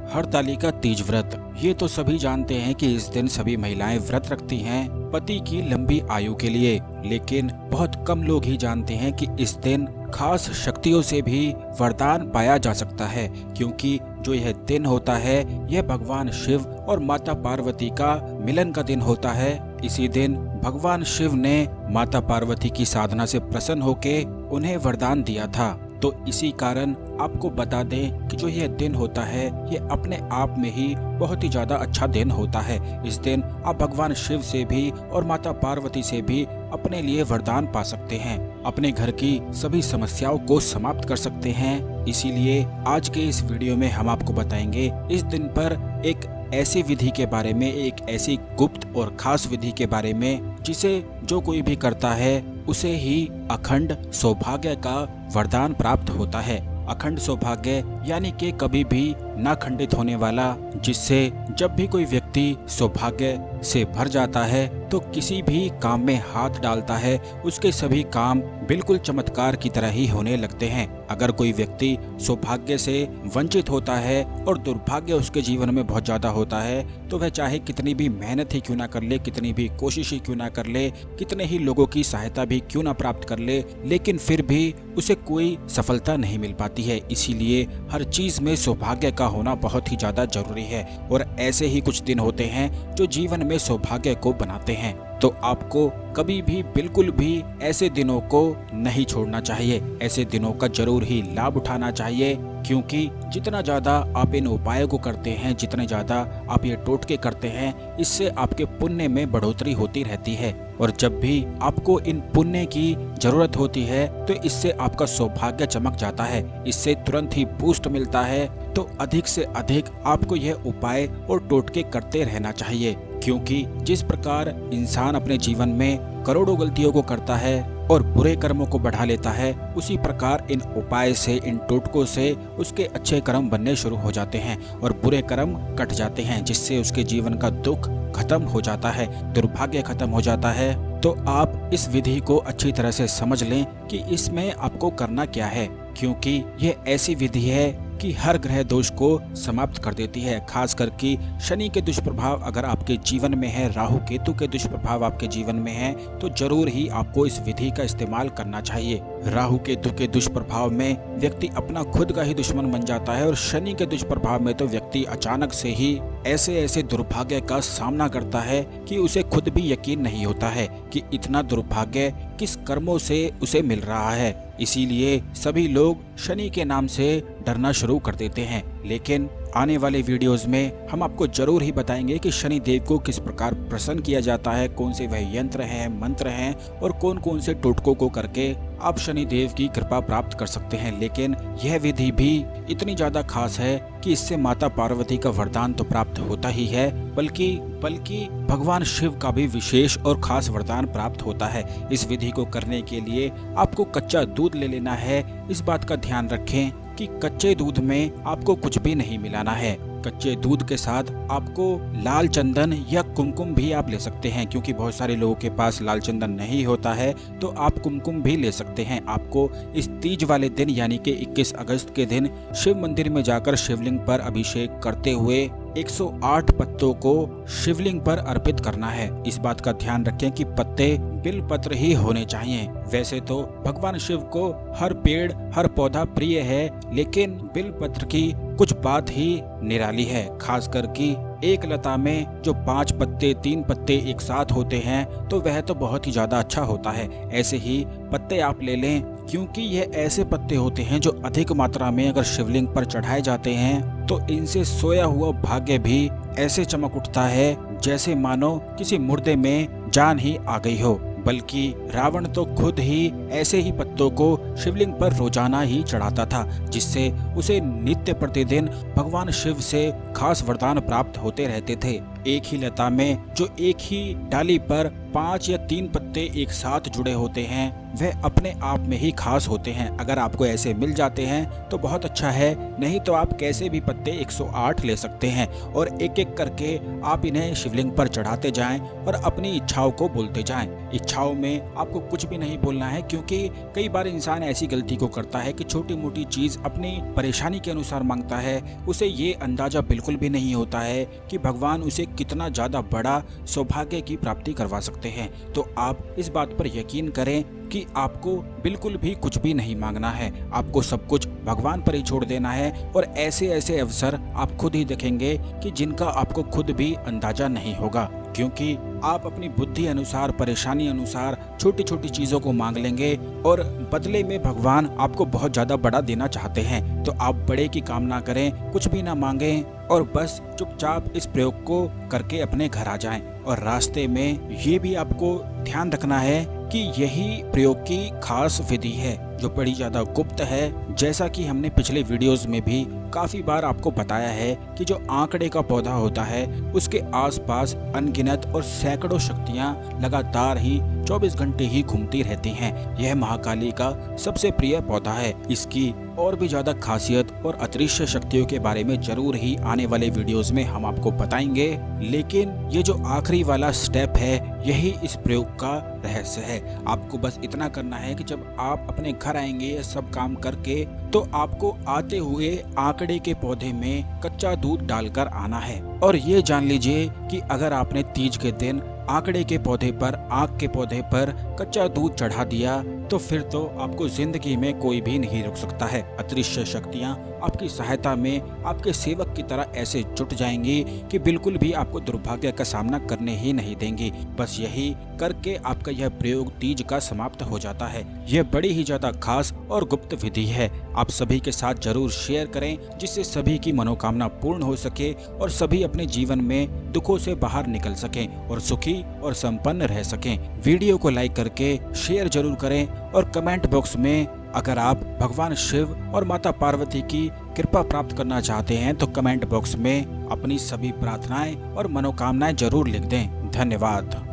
हरतालिका तीज व्रत। ये तो सभी जानते हैं कि इस दिन सभी महिलाएं व्रत रखती हैं पति की लंबी आयु के लिए, लेकिन बहुत कम लोग ही जानते हैं कि इस दिन खास शक्तियों से भी वरदान पाया जा सकता है, क्योंकि जो यह दिन होता है यह भगवान शिव और माता पार्वती का मिलन का दिन होता है। इसी दिन भगवान शिव ने माता पार्वती की साधना से प्रसन्न होकर उन्हें वरदान दिया था। तो इसी कारण आपको बता दें कि जो यह दिन होता है ये अपने आप में ही बहुत ही ज्यादा अच्छा दिन होता है। इस दिन आप भगवान शिव से भी और माता पार्वती से भी अपने लिए वरदान पा सकते हैं, अपने घर की सभी समस्याओं को समाप्त कर सकते हैं। इसीलिए आज के इस वीडियो में हम आपको बताएंगे इस दिन पर एक ऐसी विधि के बारे में, एक ऐसी गुप्त और खास विधि के बारे में जिसे जो कोई भी करता है उसे ही अखंड सौभाग्य का वरदान प्राप्त होता है। अखंड सौभाग्य यानी कि कभी भी ना खंडित होने वाला, जिससे जब भी कोई व्यक्ति सौभाग्य से भर जाता है तो किसी भी काम में हाथ डालता है उसके सभी काम बिल्कुल चमत्कार की तरह ही होने लगते हैं। अगर कोई व्यक्ति सौभाग्य से वंचित होता है और दुर्भाग्य उसके जीवन में बहुत ज्यादा होता है तो वह चाहे कितनी भी मेहनत ही क्यों ना कर ले, कितनी भी कोशिश ही क्यों ना कर ले, कितने ही लोगों की सहायता भी क्यों ना प्राप्त कर ले, लेकिन फिर भी उसे कोई सफलता नहीं मिल पाती है। इसीलिए हर चीज में सौभाग्य का होना बहुत ही ज्यादा जरूरी है और ऐसे ही कुछ दिन होते हैं जो जीवन में सौभाग्य को बनाते हैं। तो आपको कभी भी बिल्कुल भी ऐसे दिनों को नहीं छोड़ना चाहिए, ऐसे दिनों का जरूर ही लाभ उठाना चाहिए, क्योंकि जितना ज्यादा आप इन उपायों को करते हैं, जितने ज्यादा आप ये टोटके करते हैं, इससे आपके पुण्य में बढ़ोतरी होती रहती है। और जब भी आपको इन पुण्य की जरूरत होती है तो इससे आपका सौभाग्य चमक जाता है, इससे तुरंत ही बूस्ट मिलता है। तो अधिक से अधिक आपको यह उपाय और टोटके करते रहना चाहिए, क्योंकि जिस प्रकार इंसान अपने जीवन में करोड़ों गलतियों को करता है और बुरे कर्मों को बढ़ा लेता है, उसी प्रकार इन उपाय से, इन टोटकों से उसके अच्छे कर्म बनने शुरू हो जाते हैं और बुरे कर्म कट जाते हैं, जिससे उसके जीवन का दुख खत्म हो जाता है, दुर्भाग्य खत्म हो जाता है। तो आप इस विधि को अच्छी तरह से समझ लें कि इसमें आपको करना क्या है, क्योंकि यह ऐसी विधि है कि हर ग्रह दोष को समाप्त कर देती है। खास करके शनि के दुष्प्रभाव अगर आपके जीवन में है, राहु केतु के दुष्प्रभाव आपके जीवन में है, तो जरूर ही आपको इस विधि का इस्तेमाल करना चाहिए। राहु केतु के दुष्प्रभाव में व्यक्ति अपना खुद का ही दुश्मन बन जाता है और शनि के दुष्प्रभाव में तो व्यक्ति अचानक से ही ऐसे ऐसे दुर्भाग्य का सामना करता है कि उसे खुद भी यकीन नहीं होता है कि इतना दुर्भाग्य किस कर्मों से उसे मिल रहा है। इसीलिए सभी लोग शनि के नाम से डरना शुरू कर देते हैं। लेकिन आने वाले वीडियोस में हम आपको जरूर ही बताएंगे कि शनि देव को किस प्रकार प्रसन्न किया जाता है, कौन से वह यंत्र हैं, मंत्र हैं और कौन कौन से टोटकों को करके आप शनि देव की कृपा प्राप्त कर सकते हैं। लेकिन यह विधि भी इतनी ज्यादा खास है कि इससे माता पार्वती का वरदान तो प्राप्त होता ही है, बल्कि भगवान शिव का भी विशेष और खास वरदान प्राप्त होता है। इस विधि को करने के लिए आपको कच्चा दूध ले लेना है। इस बात का ध्यान रखें कि कच्चे दूध में आपको कुछ भी नहीं मिलाना है। कच्चे दूध के साथ आपको लाल चंदन या कुमकुम भी आप ले सकते हैं, क्योंकि बहुत सारे लोगों के पास लाल चंदन नहीं होता है तो आप कुमकुम भी ले सकते हैं। आपको इस तीज वाले दिन यानी कि 21 अगस्त के दिन शिव मंदिर में जाकर शिवलिंग पर अभिषेक करते हुए 108 पत्तों को शिवलिंग पर अर्पित करना है। इस बात का ध्यान रखें कि पत्ते बिल पत्र ही होने चाहिए। वैसे तो भगवान शिव को हर पेड़ हर पौधा प्रिय है, लेकिन बिल पत्र की कुछ बात ही निराली है। खास करके एक लता में जो 5 पत्ते 3 पत्ते एक साथ होते हैं तो वह तो बहुत ही ज्यादा अच्छा होता है। ऐसे ही पत्ते आप ले लें, क्योंकि यह ऐसे पत्ते होते हैं जो अधिक मात्रा में अगर शिवलिंग पर चढ़ाए जाते हैं तो इनसे सोया हुआ भाग्य भी ऐसे चमक उठता है जैसे मानो किसी मुर्दे में जान ही आ गई हो। बल्कि रावण तो खुद ही ऐसे ही पत्तों को शिवलिंग पर रोजाना ही चढ़ाता था, जिससे उसे नित्य प्रतिदिन भगवान शिव से खास वरदान प्राप्त होते रहते थे। एक ही लता में जो एक ही डाली पर 5 या 3 पत्ते एक साथ जुड़े होते हैं वह अपने आप में ही खास होते हैं। अगर आपको ऐसे मिल जाते हैं तो बहुत अच्छा है, नहीं तो आप कैसे भी पत्ते 108 ले सकते हैं और एक एक करके आप इन्हें शिवलिंग पर चढ़ाते जाएं और अपनी इच्छाओं को बोलते जाएं। इच्छाओं में आपको कुछ भी नहीं बोलना है, क्योंकि कई बार इंसान ऐसी गलती को करता है कि छोटी मोटी चीज अपनी परेशानी के अनुसार मांगता है, उसे ये अंदाजा बिल्कुल भी नहीं होता है कि भगवान उसे कितना ज्यादा बड़ा सौभाग्य की प्राप्ति करवा सकते हैं। तो आप इस बात पर यकीन करें कि आपको बिल्कुल भी कुछ भी नहीं मांगना है, आपको सब कुछ भगवान पर ही छोड़ देना है और ऐसे ऐसे अवसर आप खुद ही देखेंगे कि जिनका आपको खुद भी अंदाजा नहीं होगा, क्योंकि आप अपनी बुद्धि अनुसार, परेशानी अनुसार छोटी छोटी चीजों को मांग लेंगे और बदले में भगवान आपको बहुत ज्यादा बड़ा देना चाहते हैं। तो आप बड़े की कामना करें, कुछ भी ना मांगें और बस चुपचाप इस प्रयोग को करके अपने घर आ जाएं। और रास्ते में ये भी आपको ध्यान रखना है कि यही प्रयोग की खास विधि है जो बड़ी ज्यादा गुप्त है। जैसा कि हमने पिछले वीडियोस में भी काफी बार आपको बताया है कि जो आंकड़े का पौधा होता है उसके आसपास अनगिनत और सैकड़ों शक्तियां लगातार ही 24 घंटे ही घूमती रहती हैं। यह महाकाली का सबसे प्रिय पौधा है। इसकी और भी ज्यादा खासियत और अदृश्य शक्तियों के बारे में जरूर ही आने वाले वीडियोस में हम आपको बताएंगे, लेकिन ये जो आखिरी वाला स्टेप है यही इस प्रयोग का रहस्य है। आपको बस इतना करना है कि जब आप अपने घर आएंगे ये सब काम करके, तो आपको आते हुए आंकड़े के पौधे में कच्चा दूध डालकर आना है। और ये जान लीजिए कि अगर आपने तीज के दिन आंकड़े के पौधे पर, आग के पौधे पर कच्चा दूध चढ़ा दिया तो फिर तो आपको जिंदगी में कोई भी नहीं रोक सकता है। अदृश्य शक्तियाँ आपकी सहायता में आपके सेवक की तरह ऐसे जुट जाएंगी कि बिल्कुल भी आपको दुर्भाग्य का सामना करने ही नहीं देंगी। बस यही करके आपका यह प्रयोग तीज का समाप्त हो जाता है। यह बड़ी ही ज्यादा खास और गुप्त विधि है। आप सभी के साथ जरूर शेयर करें, जिससे सभी की मनोकामना पूर्ण हो सके और सभी अपने जीवन में दुखों से बाहर निकल सकें और सुखी और संपन्न रह सकें। वीडियो को लाइक करके शेयर जरूर करें और कमेंट बॉक्स में अगर आप भगवान शिव और माता पार्वती की कृपा प्राप्त करना चाहते हैं तो कमेंट बॉक्स में अपनी सभी प्रार्थनाएं और मनोकामनाएं जरूर लिख दें। धन्यवाद।